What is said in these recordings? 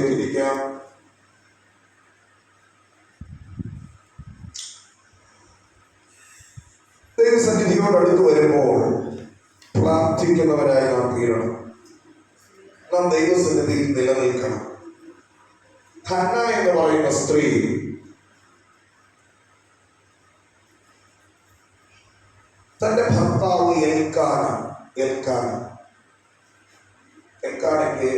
ആസനത്തിലേക്ക് ഇരിക്കാം. ദൈവസന്നിധിയോട് അടുത്ത് വരുമ്പോൾ പ്രാർത്ഥിക്കുന്നവരായി നാം തീരണം. നാം ദൈവസന്നിധിയിൽ നിലനിൽക്കണം. ഹന്ന എന്ന് പറയുന്ന സ്ത്രീ തന്റെ ഭർത്താവ് എൽക്കാനയ്ക്ക്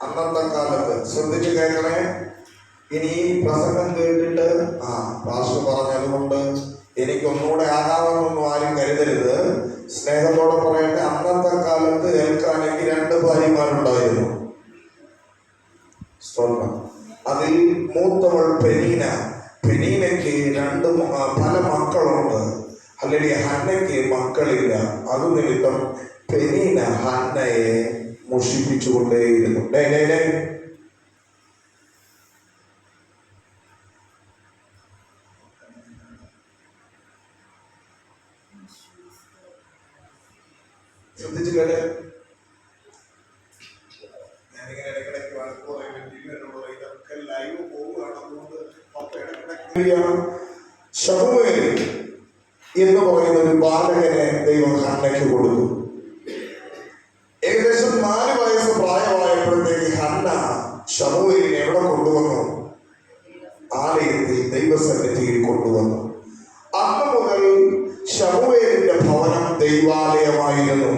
അന്നത്തെ കാലത്ത്, ശ്രദ്ധിച്ചു കേൾക്കണേ, ഇനി ഈ പ്രസംഗം കേട്ടിട്ട് പാസ്റ്റർ പറഞ്ഞതുകൊണ്ട് എനിക്കൊന്നുകൂടെ ആകാമെന്നൊന്നും ആരും കരുതരുത്. സ്നേഹത്തോടെ പറയട്ടെ, അന്നത്തെ കാലത്ത് എൽക്കാനയ്ക്ക് 2 ഭാര്യമാരുണ്ടായിരുന്നു. അതിൽ മൂത്തവൾ പെനീനയ്ക്ക് പല മക്കളുണ്ട്. അല്ലെങ്കിൽ ഹന്നയ്ക്ക് മക്കളില്ല. അത് നിമിത്തം പെനീന ഹന്നയെ മുഷിപ്പിച്ചുകൊണ്ടേയിരുന്നു. ശ്രദ്ധിച്ചു കേട്ടെ. ഞാനിങ്ങനെ ഇടയ്ക്കിടയ്ക്ക് വഴക്ക് പറയുമ്പോൾ ഇതൊക്കെ ലൈവ് പോവുകയാണ്. അതുകൊണ്ട് ശമൂവേൽ എന്ന് പറയുന്ന ഒരു ബാലകനെ ദൈവം ഹന്നയ്ക്ക് കൊടുത്തു. ഏകദേശം 4 വയസ്സ് പ്രായമായപ്പോഴത്തേക്ക് ഹന്ന ശമൂവേലിനെ എവിടെ കൊണ്ടുവന്നു? ആലയത്തിൽ ദൈവസന്നിധിയിൽ കൊണ്ടുവന്നു. അന്ന് മുതൽ ശമൂവേലിന്റെ ഭവനം ദൈവാലയമായിരുന്നു.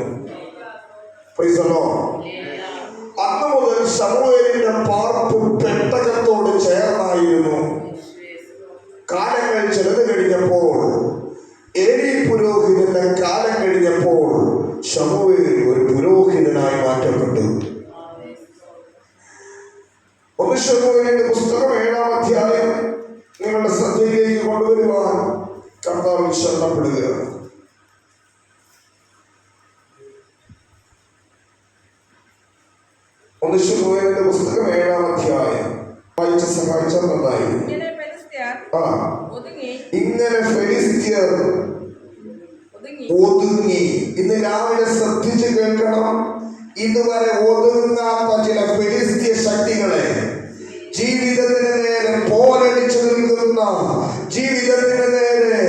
അന്ന് മുതൽ ശമൂവേലിന്റെ പാർപ്പ് പെട്ടകത്തോട് ചേർന്നായിരുന്നു. കാലങ്ങൾ ചിലത് കഴിഞ്ഞപ്പോൾ, ഏലി പുരോഹിതന്റെ കാലം കഴിഞ്ഞപ്പോൾ ശമൂവേൽ ഒരു പുരോഹിതനായി മാറ്റപ്പെട്ടു. 1 ശമൂവേലിന്റെ പുസ്തകം 7-ാം അധ്യായം നിങ്ങളുടെ ശ്രദ്ധയിലേക്ക് കൊണ്ടുവരുവാൻ കർത്താവിൽ ശരണപ്പെടുകയാണ്. 1 ശമൂവേലിന്റെ പുസ്തകം 7-ാം അധ്യായം സഹായിച്ചാൽ നന്നായിരുന്നു. ഇങ്ങനെ ഫെലിസ്ത്യർ ഒതുങ്ങി. ഇന്ന് രാവിലെ ശ്രദ്ധിച്ച് കേൾക്കണം. ഇതുവരെ ഒതുങ്ങാത്ത ചില ഫെലിസ്ത്യ ശക്തികളെ, ജീവിതത്തിന് നേരെ പോരടിച്ചു നിൽക്കുന്ന, ജീവിതത്തിന് നേരെ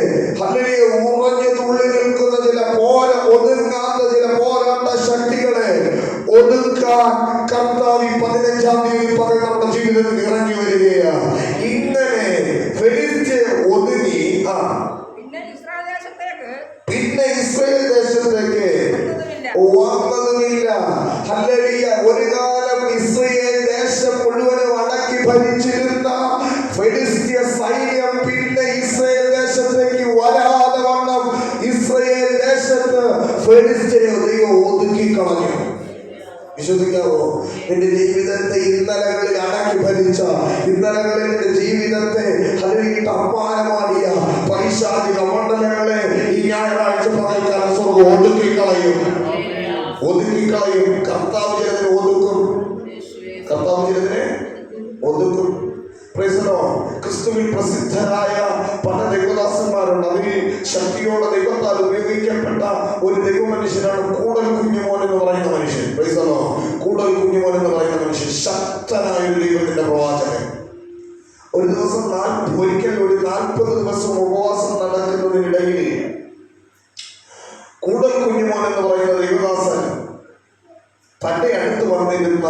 ഉറഞ്ഞു തുള്ളി നിൽക്കുന്ന ഒതുങ്ങാത്ത ചില പോരാട്ട ശക്തികളെ ഒതുക്കാൻ കർത്താവ് 15-ാം തീയതി പറയും നമ്മുടെ ജീവിതത്തിൽ ഇറങ്ങി വരികയാണ്. ഇങ്ങനെ ഫെലിസ്ത്യർ ഒതുങ്ങി. പിന്നെ ഇസ്രായേൽ ദേശത്തേക്ക് വന്നതുമില്ല. ഒരു കാലം ഇസ്രായേൽ ദേശം മുഴുവനും അടക്കി ഭരിച്ചിരുന്ന ഫെലിസ്ത്യ സൈന്യം പിന്നെ ഇസ്രായേൽ ദേശത്തേക്ക് വരാതെ വണ്ണം ഇസ്രായേൽ ദേശത്ത് ഫെലിസ്ത്യരെ ദൈവം ഒതുക്കി കളഞ്ഞു. വിശ്വസിക്കാവോ? എന്റെ ജീവിതത്തെ ഇന്നലകളിൽ അടക്കി ഭരിച്ച, ഇന്നലകളിൽ എന്റെ ജീവിതത്തെ അപമാനമാടിയ പൈശാചിക മണ്ഡലങ്ങളെ ഈ ഞായറാഴ്ച പറയിക്കാൻ സ്വർഗ്ഗം ഒതുക്കിക്കളയും. കർത്താവ് ചിലതിനെ ഒതുക്കും. ക്രിസ്തുവിൽ പ്രസിദ്ധരായ പല ദൈവദാസന്മാരുണ്ട്. അതിൽ ശക്തിയോടെ ദൈവത്താൽ ഉപയോഗിക്കപ്പെട്ട ഒരു ദൈവമനുഷ്യനാണ് കൂടൽ കുഞ്ഞുമോൻ എന്ന് പറയുന്ന മനുഷ്യൻ. കൂടൽ കുഞ്ഞുമോൻ എന്ന് പറയുന്ന മനുഷ്യൻ ശക്തനായ ഒരു ദൈവത്തിന്റെ പ്രവാചകൻ. ഒരു ദിവസം ഒരിക്കൽ ഒരു 40 ദിവസം ഉപവാസം നടക്കുന്നതിനിടയിൽ കൂടൽ കുഞ്ഞുമോൻ എന്ന് പറയുന്ന ദൈവദാസൻ തന്റെ അടുത്ത് വന്നിരുന്ന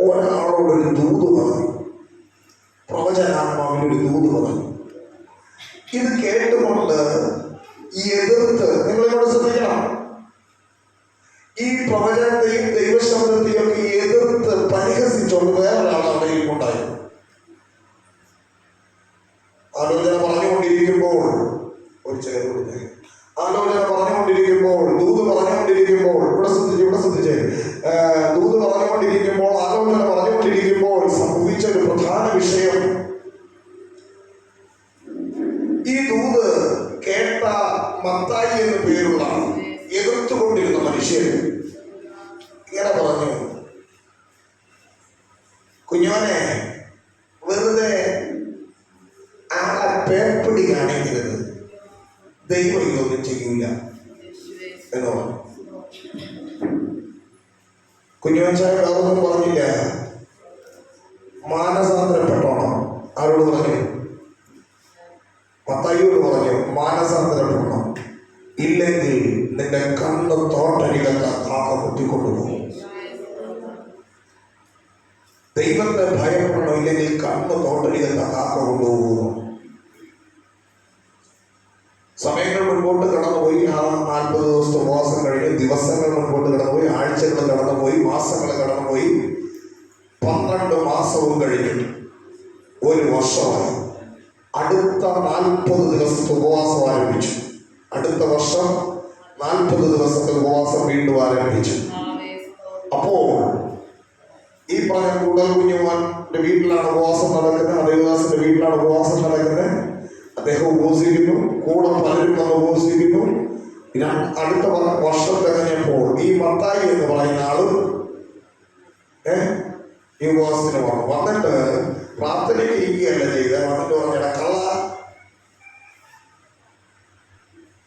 ഒരാളോടൊരു ദൂത് പറഞ്ഞു. പ്രവചനാത്മാവിനൊരു ദൂത് പറഞ്ഞു. ഇത് കേട്ടുകൊണ്ട് എതിർത്ത്, നിങ്ങളിവിടെ ശ്രദ്ധിക്കണം, ഈ പ്രവചനത്തെയും ദൈവശബ്ദത്തെയും ഒക്കെ എതിർത്ത് പരിഹസിച്ചുകൊണ്ട് വേറൊരാൾ അവിടെ ഉണ്ടായിരുന്നു. ആലോചന പറഞ്ഞുകൊണ്ടിരിക്കുമ്പോൾ ദൂത് പറഞ്ഞുകൊണ്ടിരിക്കുമ്പോൾ ഇവിടെ ശ്രദ്ധിച്ചേ, ദൂത് പറഞ്ഞുകൊണ്ടിരിക്കുമ്പോൾ, ആലോചന പറഞ്ഞുകൊണ്ടിരിക്കുമ്പോൾ സംഭവിച്ച ഒരു പ്രധാന വിഷയം, ഈ ദൂത് കേട്ട മത്തായി എന്ന് പേരുള്ള എതിർത്തുകൊണ്ടിരുന്ന മനുഷ്യൻ ഇങ്ങനെ പറഞ്ഞു: കുഞ്ഞോനെ, വെറുതെ ആളെ പേപ്പടി കാണിക്കരുത്, ദൈവം ഇതൊന്നും ചെയ്യൂല എന്ന് പറഞ്ഞു. കുഞ്ഞോൻ ചായ വേറൊന്നും പറഞ്ഞില്ല. ദൈവത്തെ ഭയപ്പെടണം, ഇല്ലെങ്കിൽ കണ്ണ് തോട്ടടിക്കുന്ന കാക്ക കൊണ്ടുപോകുന്നു. സമയങ്ങൾ മുൻപോട്ട് കടന്നുപോയി. ആ 40 ദിവസത്തെ ഉപവാസം കഴിഞ്ഞ് ദിവസങ്ങൾ മുൻപോട്ട് കടന്നുപോയി, ആഴ്ചകൾ കടന്നുപോയി, മാസങ്ങൾ കടന്നുപോയി. 12 മാസവും കഴിഞ്ഞിട്ട് 1 വർഷമായി. അടുത്ത 40 ദിവസത്തെ ഉപവാസം ആരംഭിച്ചു. അടുത്ത വർഷം 40 ദിവസത്തെ ഉപവാസം വീണ്ടും ആരംഭിച്ചു. അപ്പോൾ ഈ പറഞ്ഞ കൂടൽ കുഞ്ഞുമാന്റെ വീട്ടിലാണ് ഉപവാസം നടക്കുന്നത്, ദേവദാസന്റെ വീട്ടിലാണ് ഉപവാസം നടക്കുന്നത്. അദ്ദേഹം ഉപവസിക്കുന്നു, കൂടെ പലരും വന്ന് ഉപവസിക്കുന്നു. അടുത്ത വർഷം തികഞ്ഞപ്പോൾ ഈ മത്തായി എന്ന് പറയുന്ന ആളും ഈ ഉപവാസത്തിന് വന്നിട്ട് പ്രാർത്ഥനയ്ക്ക് ഇരിക്കുകയല്ല ചെയ്ത്, വന്നിട്ട് പറഞ്ഞ കള്ള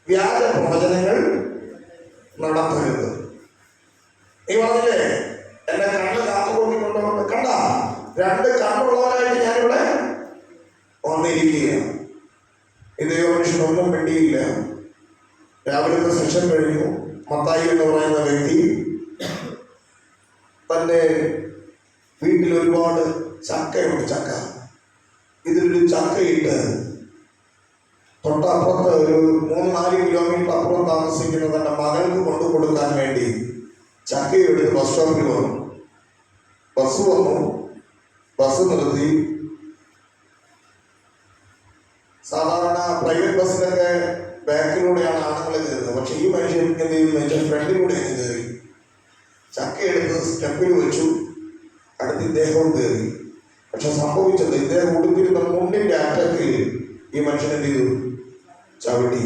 വ്യാജ പ്രവചനങ്ങൾ നടത്തരുത്. നീ പറഞ്ഞില്ലേ എന്റെ കണ്ണ് കാത്തുകൊണ്ടിട്ടുണ്ടോ? കണ്ട 2 കണ്ണുള്ളവരായിട്ട് ഞാനിവിടെ വന്നിരിക്കുകയാണ്. ഈ ദൈവമനുഷ്യനൊന്നും വേണ്ടിയില്ല. രാവിലത്തെ സെഷൻ കഴിഞ്ഞു. മത്തായി എന്ന് പറയുന്ന വ്യക്തി തൻ്റെ വീട്ടിൽ ഒരുപാട് ചക്കയുണ്ട്. ചക്ക ഇതിലൊരു ചക്കയിട്ട് തൊട്ടപ്പുറത്ത് ഒരു 3-4 കിലോമീറ്റർ അപ്പുറം താമസിക്കുന്ന തൻ്റെ മകൾക്ക് കൊണ്ടു കൊടുക്കാൻ വേണ്ടി ചക്കയെടുത്ത് ബസ് സ്റ്റോപ്പിൽ വന്നു. ബസ് വന്നു, ബസ് നിർത്തി. സാധാരണ പ്രൈവറ്റ് ബസ്സിലൊക്കെ ബാക്കിലൂടെയാണ് ആണുങ്ങൾ കയറുന്നത്. പക്ഷെ ഈ മനുഷ്യൻ എന്ത് ചെയ്യുന്നു വെച്ചാൽ ഫ്രണ്ടിലൂടെ കയറി ചക്ക എടുത്ത് സ്റ്റെപ്പിൽ വെച്ചു. അടുത്ത് ഇദ്ദേഹവും കയറി. പക്ഷെ സംഭവിച്ചത് ഇദ്ദേഹം ഉടുത്തിരുന്ന മുണ്ടിന്റെ അറ്റത്തിൽ ഈ മനുഷ്യൻ എന്ത് ചെയ്തു? ചവിട്ടി.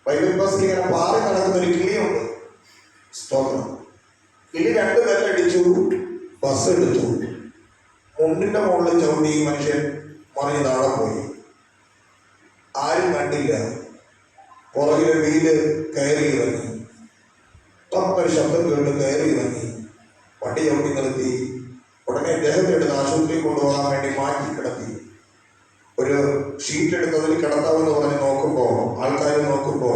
പ്രൈവറ്റ് ബസ്സിൽ ഇങ്ങനെ പാറി നടക്കുന്ന ഒരു കിളിയുണ്ട്. സ്തോത്രം. കിളി 2 ബെല്ലടിച്ചു, ബസ് എടുത്തു. മുണ്ടിന്റെ മുകളിൽ ചവിട്ടി ഈ മനുഷ്യൻ മറിഞ്ഞ് താഴെ പോയി. ആരും കണ്ടില്ല. പുറകിലെ വീല് കയറി ഇറങ്ങി. തൊട്ടൊരു ശബ്ദം കേട്ട് കയറി ഇറങ്ങി. വണ്ടി ചവിട്ടി നിർത്തി. ഉടനെ അദ്ദേഹത്തെ എടുത്ത് ആശുപത്രിയിൽ കൊണ്ടുപോകാൻ വേണ്ടി മാറ്റി കിടത്തി. ഒരു ഷീറ്റ് എടുത്തതിൽ കിടത്താമെന്ന് പറഞ്ഞ് നോക്കുമ്പോ ആൾക്കാർ നോക്കുമ്പോ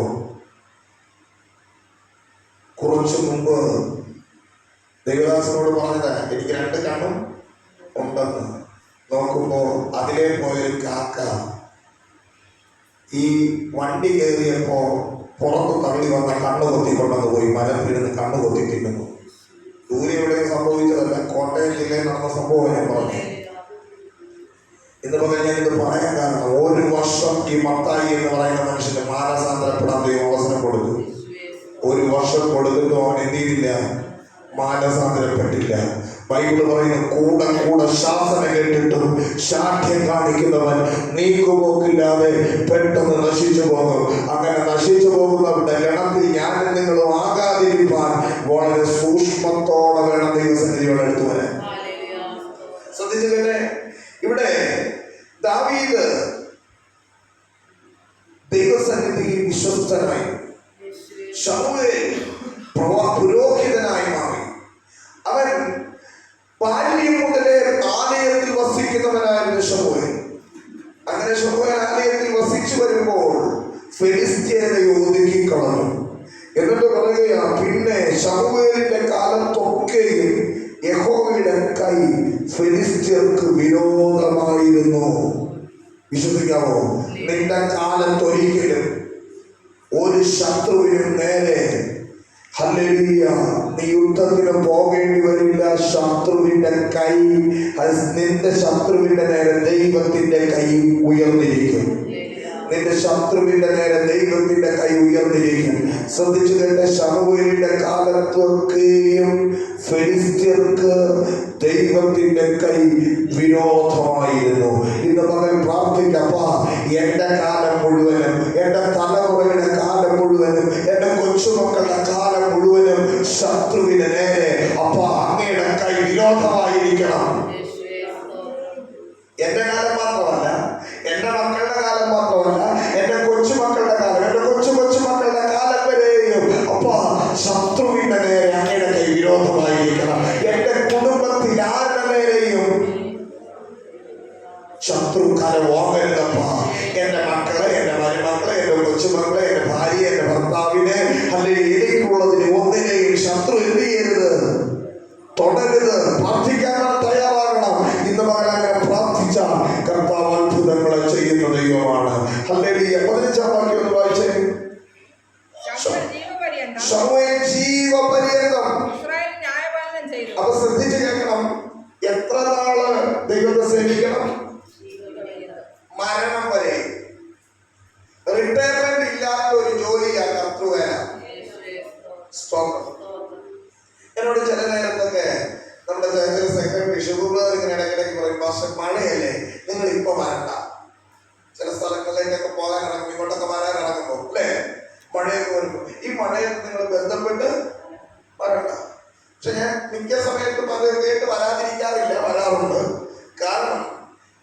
കുറച്ചു മുമ്പ് ദേവദാസനോട് പറഞ്ഞത് എനിക്ക് 2 കണ്ണും ഉണ്ടെന്ന്. നോക്കുമ്പോ അതിലേ പോയൊരു കാക്ക ഈ വണ്ടി കയറിയപ്പോ പുറത്ത് തള്ളി വന്ന കണ്ണ് കൊത്തിക്കൊണ്ടെന്ന് പോയി മരത്തിലിരുന്ന് കണ്ണ് കൊത്തി തിന്നുന്നു. ദൂരെ എവിടെയും സംഭവിച്ചതല്ല, കോട്ടയം ജില്ലയിൽ നടന്ന സംഭവം ഞാൻ പറഞ്ഞു. ഇന്ന് മുതൽ ഞാനിത് പറയാൻ കാരണം 1 വർഷം ഈ മത്തായി എന്ന് പറയുന്ന മനുഷ്യന് മാനസാന്തരപ്പെടാൻ ദൈവം അവസരം കൊടുത്തു. 1 വർഷം കൊടുത്തിട്ടും അവൻ എന്ത് ചെയ്തില്ല? മാനസാന്തരപ്പെട്ടില്ല. ബൈബിൾ പറയുന്നു കൂടെ കൂടെ ശാസന കേട്ടിട്ടും ശാഠ്യം കാണിക്കുന്നവൻ നീക്കുപോക്കില്ലാതെ പെട്ടെന്ന് നശിച്ചു പോകും. അങ്ങനെ നശിച്ചു പോകുന്നവരുടെ ഗണത്തിൽ ഞാനും നിങ്ങളും ആകാതിരിക്കാൻ വളരെ സൂക്ഷ്മത്തോടെ വേണം ദൈവസന്നിധിയോട് അടുത്ത് വരാൻ. ശ്രദ്ധിച്ചു തന്നെ. ഇവിടെ ദാവീദ് ദൈവസന്നിധിയിൽ വിശ്വസ്തനായി, ശമൂവേൽ പുരോഹിതനായി മാറി. അവൻ ബാല്യം മുതലേ ആലയത്തിൽ വസിക്കുന്നവനായിരുന്നു ശമൂവേൽ. അങ്ങനെ ശമൂവേൽ ആലയത്തിൽ വസിച്ചു വരുമ്പോൾ ഫെലിസ്ത്യരെ ഒതുക്കിക്കളഞ്ഞു. എന്നിട്ട് പറയുക, പിന്നെ ശമൂവേലിന്റെ കാലത്തൊക്കെയും യഹോവയുടെ കൈ ഫെലിസ്ത്യർക്ക് വിരോധമായിരുന്നു. വിശ്വസിക്കാമോ? നിന്റെ കാലത്തൊരിക്കലും ഒരു ശത്രുവിനും നേരെ ഹല്ലേലൂയ നീ യുദ്ധത്തിന് പോകേണ്ടി വരില്ല. ശത്രുവിന്റെ കൈ, നിന്റെ ശത്രുവിന്റെ നേരെ ദൈവത്തിന്റെ കൈ ഉയർന്നിരിക്കും. നിന്റെ ശത്രുവിന്റെ നേരെ ദൈവത്തിന്റെ കൈ ഉയർന്നിരിക്കും. ശ്രദ്ധിച്ചു കേട്ടെ. ശമൂവേലിന്റെ കാലത്തൊക്കെയും ഫെലിസ്ത്യർക്ക് ദൈവത്തിന്റെ കൈ വിരോധമായിരുന്നു. ഇന്ന് പകൽ പ്രാർത്ഥിക്കപ്പാ, എന്റെ കാലം മുഴുവനും, എന്റെ തലമുറയുടെ കാലം മുഴുവനും, എന്റെ കൊച്ചുമക്കളുടെ കാലം മുഴുവനും ശത്രുവിന് നേരെ അപ്പാ അങ്ങയുടെ കൈ വിരോധമായിരിക്കണം. എന്റെ കാലം മാത്രമല്ല, എന്റെ മക്കളുടെ കാലം മാത്രമല്ല, എന്റെ കൊച്ചുമക്കളുടെ കാലം, എന്റെ കൊച്ചുമക്കളുടെ കാലം വരെയും അപ്പാ ശത്രുവിന്റെ നേരെ അങ്ങയുടെ കൈ വിരോധമായിരിക്കണം. എന്റെ കുടുംബത്തിൽ ആരുടെ നേരെയും ശത്രു കരം ഓങ്ങരുതപ്പാ. എന്റെ മക്കളെ, എന്റെ മരുമക്കളെ, എന്റെ കൊച്ചുമക്കളെ, എന്റെ ഭാര്യ, എന്റെ ഭർത്താവിനെ, അല്ലെങ്കിൽ എനിക്കുള്ളതിന് ഒന്നിനെയും ശത്രു എന്ത് ചെയ്യരുത്? തുടരുത്. പ്രാർത്ഥിക്കാൻ തയ്യാറാകണം. ഇന്ന് മകൻ അങ്ങനെ പ്രാർത്ഥിച്ച കർത്താവ് അത്ഭുതങ്ങളെ ചെയ്യുന്ന ദൈവമാണ്. ഹല്ലേലൂയ. 15-ാം വാക്യം ഒന്ന് വായിച്ചേ. ശമൂവേൽ ജീവപര്യന്തം. അപ്പൊ ശ്രദ്ധിച്ച് കേൾക്കണം. എത്ര നാള് ദൈവത്തെ സേവിക്കണം? മരണം വരെ. റിട്ടയർമെന്റ് ഇല്ലാത്ത ഒരു ജോലിയാ കർത്തൃവേല. എന്നോട് ചില നേരത്തൊക്കെ നമ്മുടെ ജനറൽ സെക്രട്ടറി ഷുഗർ ഇങ്ങനെ ഇടയ്ക്കിടയ്ക്ക് പറയും, പക്ഷെ മഴയല്ലേ, നിങ്ങൾ ഇപ്പൊ വരണ്ട. ചില സ്ഥലങ്ങളിലേക്കൊക്കെ പോകാൻ ഇറങ്ങും, ഇങ്ങോട്ടൊക്കെ വരാൻ ഇറങ്ങുമ്പോ അല്ലേ മഴയൊക്കെ വരുമ്പോ ഈ മഴയൊക്കെ നിങ്ങൾ ബന്ധപ്പെട്ട് വരണ്ട. പക്ഷെ ഞാൻ മിക്ക സമയത്തും അത് കേട്ട് വരാതിരിക്കാറില്ല, വരാറുണ്ട്. കാരണം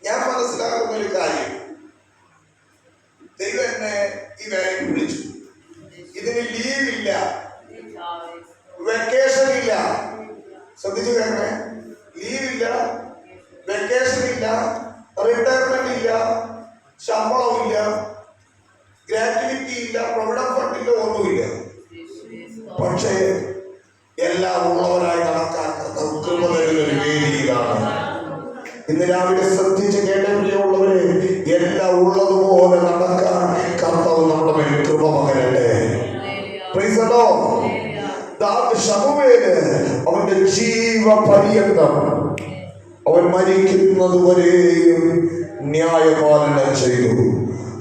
ഞാൻ മനസ്സിലാക്കുന്ന ഒരു കാര്യം, ദൈവം എന്നെ ഈ വേലയ്ക്ക് വിളിച്ചു. ഇതിന് ലീവില്ല, വെക്കേഷൻ ഇല്ല. ശ്രദ്ധിച്ചു കേൾക്കണേ. ലീവില്ല, വെക്കേഷൻ ഇല്ല, റിട്ടയർമെന്റ് ഇല്ല, ശമ്പളമില്ല, ഗ്രാറ്റുവിറ്റി ഇല്ല, പ്രൊവിഡന്റ് ഫണ്ട് ഇല്ല, ഒന്നുമില്ല. പക്ഷേ എല്ലാം ഉള്ളവരായി നടക്കാൻ കൃപ തരുന്ന ഒരു വേദിയിലാണ്. ഇന്ന് രാവിലെ ശ്രദ്ധിച്ച് കേട്ട പ്രിയമുള്ളവരെ, എല്ലാം ഉള്ളതുപോലെ നടക്കാൻ കർത്താവ് നമ്മുടെ മേൽ കൃപ പകരട്ടെ. Praise the lord. ശമൂവേല് അവന്റെ ജീവപര്യന്തം അവൻ മരിക്കുന്നത് വരെയും ന്യായപാലനം ചെയ്തു.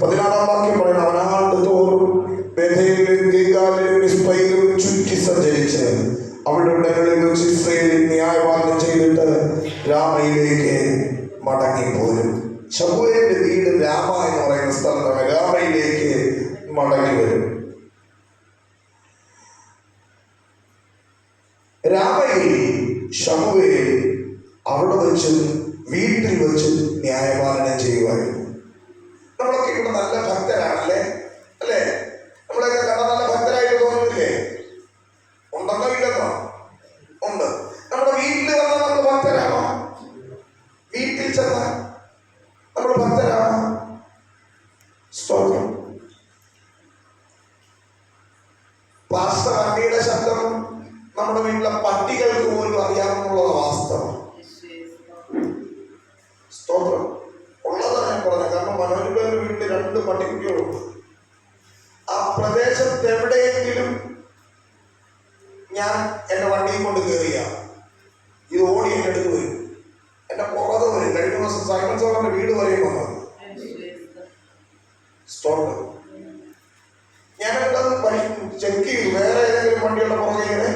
16-ാം വാക്യം പറയുന്നത്, അവൻ ആണ്ടുതോറും ബേഥേലിലും ഗിൽഗാലിലും മിസ്പയിലും ചുറ്റി സഞ്ചരിച്ച് അവിടെ ഉടനകളിൽ വെച്ച് ഇസ്രായേലിൽ ന്യായപാലനം ചെയ്തിട്ട് രാമയിലേക്ക് മടങ്ങിപ്പോരും. ശമൂവേലിന്റെ വീട് രാമ എന്ന് പറയുന്ന സ്ഥലത്താണ്. രാമയിലേക്ക് മടങ്ങി വരും. രാമയിൽ ശമൂവേൽ അവിടെ വെച്ച് വീട്ടിൽ വെച്ച് ന്യായപാലനം ചെയ്യുമായിരുന്നു. നമ്മളൊക്കെ ഇവിടെ നല്ല ഭക്തരാണല്ലേ, അല്ലേ? നമ്മളൊക്കെ കണ്ട നല്ല ഭക്തരായിട്ട് തോന്നുന്നില്ലേ? ഉണ്ടെന്നോ ഇല്ലെന്നോ? ഉണ്ട്. നമ്മുടെ വീട്ടിൽ വന്നാൽ നമ്മൾ ഭക്തരാണോ? വീട്ടിൽ ചെന്നാൽ നമ്മൾ ഭക്തരാണോ? സ്തോത്രം. പാസ്റ്റർ വണ്ടിയുടെ ശബ്ദം നമ്മുടെ വീട്ടിലെ പട്ടികൾക്ക് പോലും അറിയാമെന്നുള്ളത് വാസ്തവം. സ്തോത്രം. ഉള്ളതാണ് ഞാൻ പറഞ്ഞത്. കാരണം മനോരമയുടെ വീട്ടിൽ 2 പട്ടിക്കുട്ടികളുണ്ട്. ആ പ്രദേശത്ത് എവിടെയെങ്കിലും ഞാൻ എന്റെ വണ്ടിയും കൊണ്ട് കയറിയ ഇത് ഓടി എന്റെ അടുത്ത് വരും, എന്റെ പുറത്ത് വരും. കഴിഞ്ഞ ദിവസം സൈമൺ സാറിന്റെ വീട് വരെയും വന്നത്. സ്തോത്രം. ഞാനത് ചെക്ക് ചെയ്തു, വേറെ ഏതെങ്കിലും വണ്ടിയുടെ പുറകെ ഇങ്ങനെ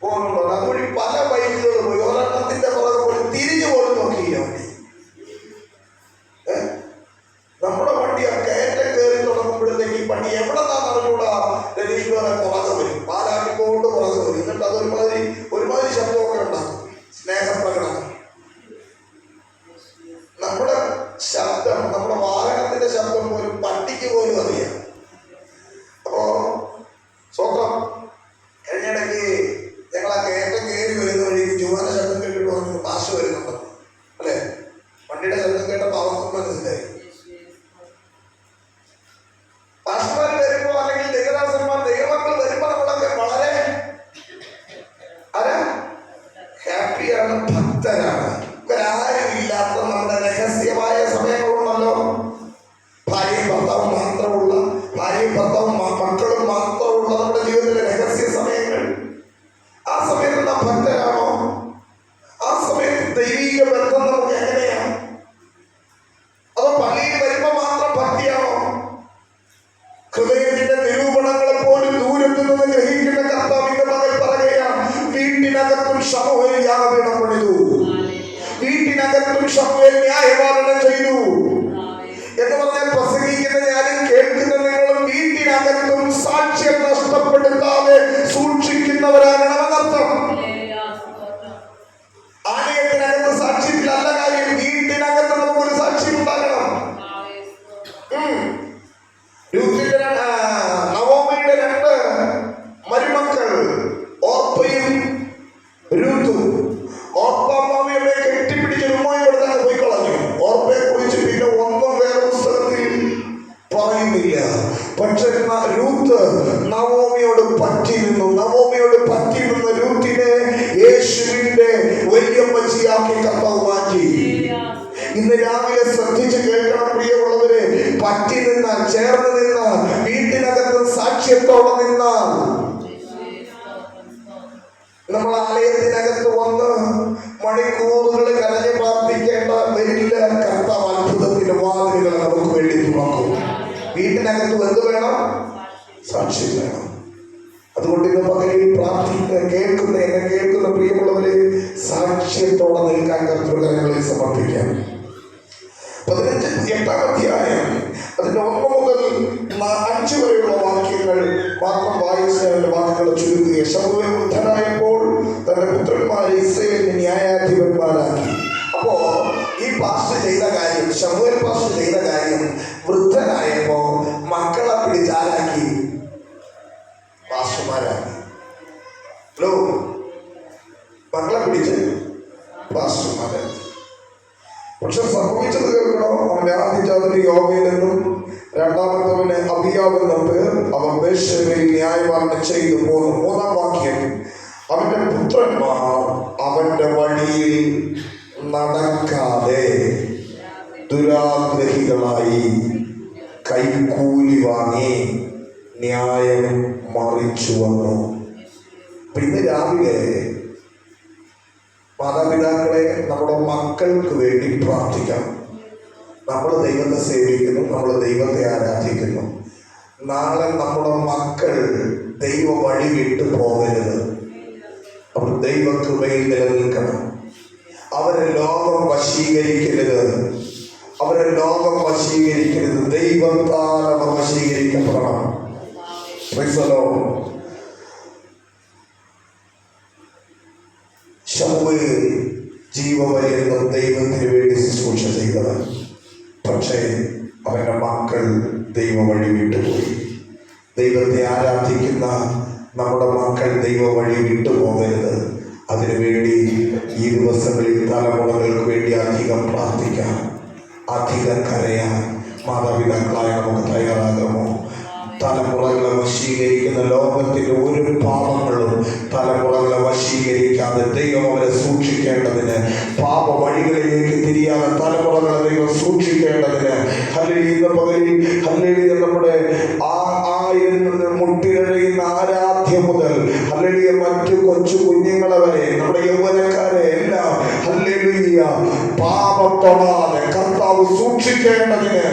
പോകുന്നുണ്ടോ. അതുവഴി പല ബൈക്കുകൾ പോയി. ഒരെണ്ണത്തിന്റെ പുറകെ പോലും തിരിഞ്ഞു പോലും നോക്കിയില്ല വണ്ടി. നമ്മുടെ വണ്ടി ആ കയറ്റം കയറി തുടങ്ങുമ്പോഴത്തേക്ക് ഈ വണ്ടി എവിടെ നിന്നാണ് അറിഞ്ഞൂടാ രതീഷ് വേറെ പുറകെ വരും, പാലാക്കിക്കൊണ്ട് പുറകെ വരും. എന്നിട്ട് അത് ഒരുമാതിരി ശബ്ദമൊക്കെ ഉണ്ടാക്കും, സ്നേഹപ്രകടനം. നമ്മുടെ ശബ്ദം, നമ്മുടെ വാഹനത്തിന്റെ ശബ്ദം പോലും പട്ടിക്ക് പോലും അറിയാം. അപ്പോ സ്വന്തം കഴിഞ്ഞിടയ്ക്ക് ഞങ്ങൾ ആ കയറ്റം കയറി വരുന്ന വഴിക്ക് ജുവാന ശബ്ദം കേട്ടിട്ട് പറഞ്ഞു ഭാഷ വരുന്നുണ്ടോ, അല്ലെ? വണ്ടിയുടെ ശബ്ദം കേട്ടപ്പോൾ അവർക്കും മനസ്സിലായി. പാസ്റ്റർമാർ വരുമ്പോ അല്ലെങ്കിൽ ദൈവദാസന്മാർ ദൈവമക്കൾ വരുമ്പോ നമ്മളൊക്കെ വളരെ ഹാപ്പിയാണ്, ഭക്തരാണ്. ഇവരാരും ഇല്ലാത്ത നമ്മുടെ രഹസ്യമായ സമയങ്ങളുണ്ടല്ലോ. ഭാര്യയും ഭർത്താവും മാത്രമുള്ള, ഭാര്യയും ഭർത്താവും മക്കളും മാത്രമുള്ള നമ്മുടെ ജീവിതത്തിലെ രഹസ്യ സമയങ്ങൾ. ആ സമയത്ത് നാം ഭക്തരാണോ? ആ സമയത്ത് ദൈവിക ബന്ധം നമുക്ക് എങ്ങനെയാണ്? അതോ പള്ളിയിൽ വരുമ്പോ മാത്രം ഭക്തിയാണോ? ഹൃദയത്തിന്റെ നിരൂപണങ്ങളെ പോലും ദൂരത്തു നിന്ന് ഗ്രഹിക്കുന്ന കർത്താവിന്റെ മകൻ പറയുകയാണ്, വീട്ടിനകത്തും ശമൂവേൽ യാഗപീഠം പണിതു, വീട്ടിനകത്തും ശമൂവേൽ ന്യായപാലനം ചെയ്തു എന്ന് പറഞ്ഞാൽ പ്രസംഗിക്കുന്ന ഞാനും കേൾക്കുന്ന നിങ്ങളും വീട്ടിനകത്തും സാക്ഷ്യം നഷ്ടപ്പെടുത്താതെ സൂക്ഷിക്കുന്നവരാകണമെന്നർത്ഥം. ആലയത്തിനകത്ത് സാക്ഷ്യത്തിലല്ല കാര്യം, വീട്ടിനകത്ത് നമുക്കൊരു സാക്ഷ്യം ഉണ്ടാകണം. നവോമിയുടെ 2 മരുമക്കൾ ഓർപ്പയും രൂത്തും. ഓർപ്പാമ്മാവിയെ കെട്ടിപ്പിടിച്ച് ഉമ്മയും കൊടുത്താണ് പോയി കളഞ്ഞു. ഓർപ്പയെ കുറിച്ച് പിന്നെ ഒന്നും വേറെ പുസ്തകത്തിൽ പറയുന്നില്ല. പക്ഷെ രൂത്ത് നവോമിയോട് പറ്റി നിന്നു. നവോമിയോട് പറ്റി യേശുവിന്റെ വലിയ പച്ചിയാക്കി കർത്താവ് മാറ്റി. ഇന്ന് രാവിലെ ശ്രദ്ധിച്ച് കേൾക്കണം പ്രിയമുള്ളവരെ. പറ്റി നിന്നാൽ, ചേർന്ന് നിന്നാൽ, വീട്ടിനകത്ത് സാക്ഷ്യത്തോടെ നിന്നാൽ, നമ്മൾ ആലയത്തിനകത്ത് വന്ന് മണിക്കൂറുകൾ കരഞ്ഞ് പ്രാർത്ഥിക്കേണ്ട വരില്ല. കർത്താവ് അത്ഭുതത്തിന്റെ വാതിലുകൾ നമുക്ക് വേണ്ടി തുറക്കും. വീട്ടിനകത്ത് എന്ത് വേണം? സാക്ഷ്യം വേണം. അതുകൊണ്ട് ഇന്ന് പകലിൽ എന്നെ കേൾക്കുന്ന പ്രിയമുള്ളവരെ, സാക്ഷ്യത്തോടെ നിൽക്കാൻ കർത്തൃകരങ്ങളിൽ സമർപ്പിക്കാം. 8-ാം അധ്യായം അതിന്റെ 1 മുതൽ 5 വരെയുള്ള വാക്യങ്ങൾ മാത്രം വായിച്ച് അവന്റെ വാക്കുകൾ ചുരുക്കുക. ശമൂവേൽ വൃദ്ധനായപ്പോൾ തന്റെ പുത്രന്മാരെ ഇസ്രായേലിന് ന്യായാധിപന്മാരാക്കി. അപ്പോ ഈ പാസ്റ്റർ ചെയ്ത കാര്യം, ശമൂവേൽ പാസ്റ്റർ ചെയ്ത കാര്യം, വൃദ്ധനായപ്പോ മക്കളെ പിടിച്ചാലാക്കി പാസ്റ്റർമാരാക്കി. ഹലോ, മക്കളെ പിടിച്ച് പാസ്റ്റർമാരാക്കി. പക്ഷെ സംഭവിച്ചത് കേൾക്കണോ? അവന്റെ ആദ്യജാതന് യോബേലെന്നും രണ്ടാമത്തവന് അബിയാവ് എന്ന പേർ. അവൻ ബേർശേബയിൽ ന്യായപാലനം ചെയ്തു പോന്നു. 3-ാം വാക്യം, അവന്റെ പുത്രന്മാർ അവന്റെ വഴിയിൽ നടക്കാതെ ദുരാഗ്രഹികളായി കൈക്കൂലി വാങ്ങി ന്യായം മറിച്ചു വന്നു. ഇന്ന് രാവിലെ മാതാപിതാക്കളെ, നമ്മുടെ മക്കൾക്ക് വേണ്ടി പ്രാർത്ഥിക്കണം. നമ്മൾ ദൈവത്തെ സേവിക്കുന്നു, നമ്മൾ ദൈവത്തെ ആരാധിക്കുന്നു. നാളെ നമ്മുടെ മക്കൾ ദൈവ വഴി വിട്ടു പോകരുത്. അവർ ദൈവകൃപയിൽ നിലനിൽക്കണം. അവരെ ലോകം വശീകരിക്കരുത്. അവരെ ലോകം വശീകരിക്കരുത്. ദൈവത്താൽ അവർ വശീകരിക്കപ്പെടണം. ശമൂവേൽ ജീവപര്യന്തം ദൈവത്തിന് വേണ്ടി ശുശ്രൂഷ ചെയ്തവൻ. പക്ഷേ അവന്റെ മക്കൾ ദൈവ വഴി വിട്ടുപോയി. ദൈവത്തെ ആരാധിക്കുന്ന നമ്മുടെ മക്കൾ ദൈവ വഴി വിട്ടുപോകരുത്. അതിനുവേണ്ടി ഈ ദിവസങ്ങളിൽ തലമുറകൾക്ക് വേണ്ടി അധികം പ്രാർത്ഥിക്കാം, അധികം കരയാൻ മാതാപിതാക്കളായ നമുക്ക് തയ്യാറാകാമോ? തലമുറകളെ വശീകരിക്കുന്ന ലോകത്തിന്റെ ഒരു പാപങ്ങളും തലമുറകളെ വശീകരിക്കാതെ ദൈവം അവരെ സൂക്ഷിക്കേണ്ടതിന്, പാപ വഴികളിലേക്ക് തിരിയാതെ തലമുറകളെ ദൈവം സൂക്ഷിക്കേണ്ടതിന്, ഹല്ലേലൂയ പകലിൽ ഹല്ലേലൂയ നമ്മുടെ മുട്ടിഴയുന്ന ആരാധ്യം മുതൽ ഹല്ലേലൂയ മറ്റു കൊച്ചു കുഞ്ഞുങ്ങളെ വരെ, നമ്മുടെ യൗവനക്കാരെ എല്ലാം ഹല്ലേലൂയ പാപത്തൊടാതെ കർത്താവ് സൂക്ഷിക്കേണ്ടതിന്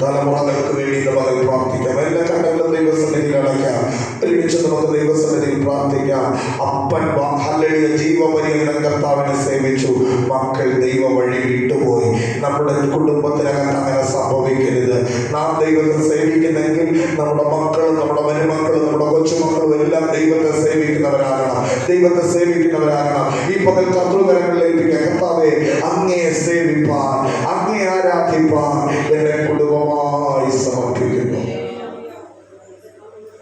തലമുറകൾക്ക് വേണ്ടി പകൽ പ്രാർത്ഥിക്കാം. എല്ലാ കണ്ണുകളും ദൈവസന്നിധിയിൽ അടയ്ക്കാം. ഒരുമിച്ച് നമുക്ക് ദൈവസന്നിധിയിൽ പ്രാർത്ഥിക്കാം. അപ്പൻ ഹല്ലേലൂയ ജീവപര്യന്തം കർത്താവിനെ സേവിച്ചു, മക്കൾ ദൈവ വഴി വിട്ടുപോയി. നമ്മുടെ കുടുംബത്തിനകത്ത് അങ്ങനെ സംഭവിക്കരുത്. നാം ദൈവത്തെ സേവിക്കുന്നെങ്കിൽ നമ്മുടെ മക്കളും നമ്മുടെ മരുമക്കളും നമ്മുടെ കൊച്ചുമക്കളും എല്ലാം ദൈവത്തെ സേവിക്കുന്നവരാകണം, ദൈവത്തെ സേവിക്കുന്നവരാകണം. ഈ പകൽ കർത്തൃകരങ്ങളിലേക്ക് കർത്താവേ അങ്ങയെ സേവിപ്പാൻ, അങ്ങയെ ആരാധിപ്പാൻ എന്നെ കുടുംബമായി സമർപ്പിക്കുന്നു.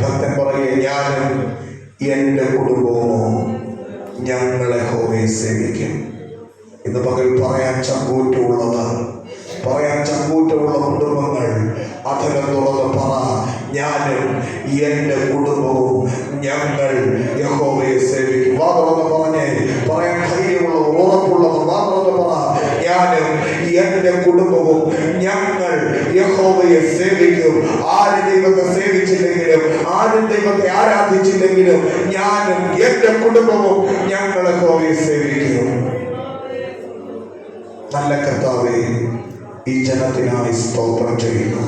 ഭക്തൻ പറയേ, ഞാനും എൻ്റെ കുടുംബവും ഞങ്ങളെ യഹോവയെ സേവിക്കും. ഇന്ന് പകൽ പറയാൻ ചങ്കൂറ്റമുള്ളത്, പറയാൻ ചങ്കൂറ്റമുള്ള കുടുംബങ്ങൾ അധരം തുറന്ന് പറ, ഞാനും എൻ്റെ കുടുംബവും ഞങ്ങൾ യഹോവയെ സേവിക്കും. വാ തുറന്ന് പറഞ്ഞേ, പറയാൻ ധൈര്യമുള്ള ഉറപ്പുള്ളത് വാ തുറന്ന് പറ, ഞാനും എൻ്റെ കുടുംബവും ഞങ്ങൾ യഹോവയെ സേവിക്കും. ആരും ദൈവത്തെ സേവിച്ചില്ലെങ്കിലും, ആരും ദൈവത്തെ ആരാധിച്ചില്ലെങ്കിലും, ഞാനും എൻ്റെ കുടുംബവും ഞങ്ങൾ യഹോവയെ സേവിക്കും. നല്ല കർത്താവേ, ഈ ജനത്തിനായി സ്തോത്രം ചെയ്യുന്നു.